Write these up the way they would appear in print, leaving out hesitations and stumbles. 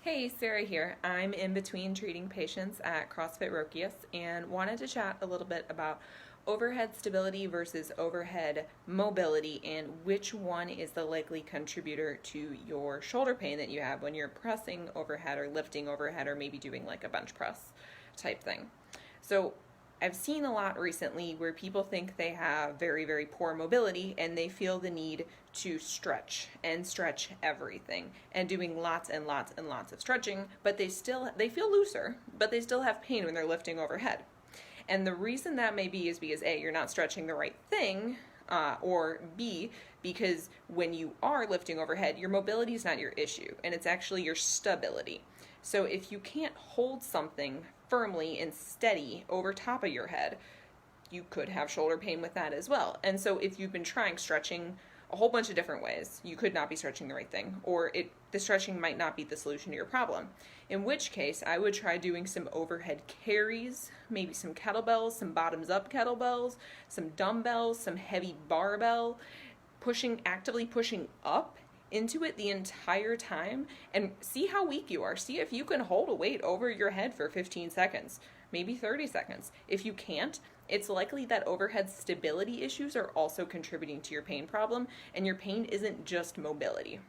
Hey, Sarah here. I'm in between treating patients at CrossFit Rokius and wanted to chat a little bit about overhead stability versus overhead mobility and which one is the likely contributor to your shoulder pain that you have when you're pressing overhead or lifting overhead or maybe doing like a bench press type thing. So I've seen a lot recently where people think they have very, very poor mobility and they feel the need to stretch and stretch everything and doing lots and lots and lots of stretching, but they feel looser, but they still have pain when they're lifting overhead. And the reason that may be is because A, you're not stretching the right thing, or B, because when you are lifting overhead, your mobility is not your issue, and it's actually your stability. So if you can't hold something firmly and steady over top of your head, you could have shoulder pain with that as well. And so if you've been trying stretching a whole bunch of different ways, you could not be stretching the right thing, or the stretching might not be the solution to your problem. In which case, I would try doing some overhead carries, maybe some kettlebells, some bottoms up kettlebells, some dumbbells, some heavy barbell, actively pushing up into it the entire time and see how weak you are. See if you can hold a weight over your head for 15 seconds, maybe 30 seconds. If you can't, it's likely that overhead stability issues are also contributing to your pain problem, and your pain isn't just mobility.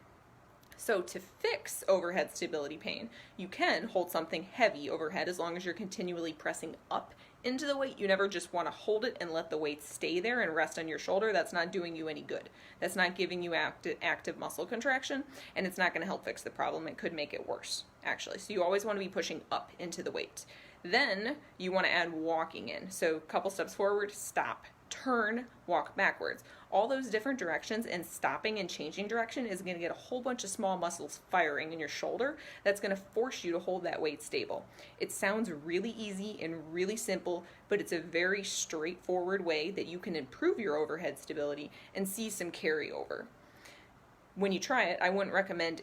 So to fix overhead stability pain, you can hold something heavy overhead as long as you're continually pressing up into the weight. You never just want to hold it and let the weight stay there and rest on your shoulder. That's not doing you any good. That's not giving you active muscle contraction, and it's not going to help fix the problem. It could make it worse, actually. So you always want to be pushing up into the weight. Then you want to add walking in. So a couple steps forward, stop, turn, walk backwards. All those different directions, and stopping and changing direction is going to get a whole bunch of small muscles firing in your shoulder that's going to force you to hold that weight stable. It sounds really easy and really simple, but it's a very straightforward way that you can improve your overhead stability and see some carryover. When you try it, I wouldn't recommend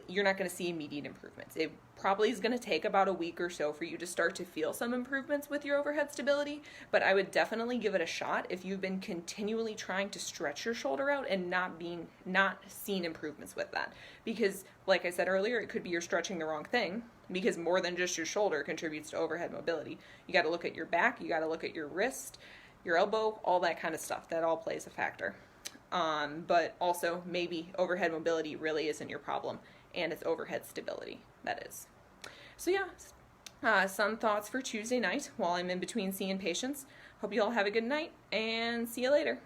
you're not going to see immediate improvements. It probably is going to take about a week or so for you to start to feel some improvements with your overhead stability, but I would definitely give it a shot if you've been continually trying to stretch your shoulder out and not seeing improvements with that. Because, like I said earlier, it could be you're stretching the wrong thing, because more than just your shoulder contributes to overhead mobility. You got to look at your back, you got to look at your wrist, your elbow, all that kind of stuff. That all plays a factor. But also maybe overhead mobility really isn't your problem, and it's overhead stability that is. So yeah, some thoughts for Tuesday night while I'm in between seeing patients. Hope you all have a good night, and see you later.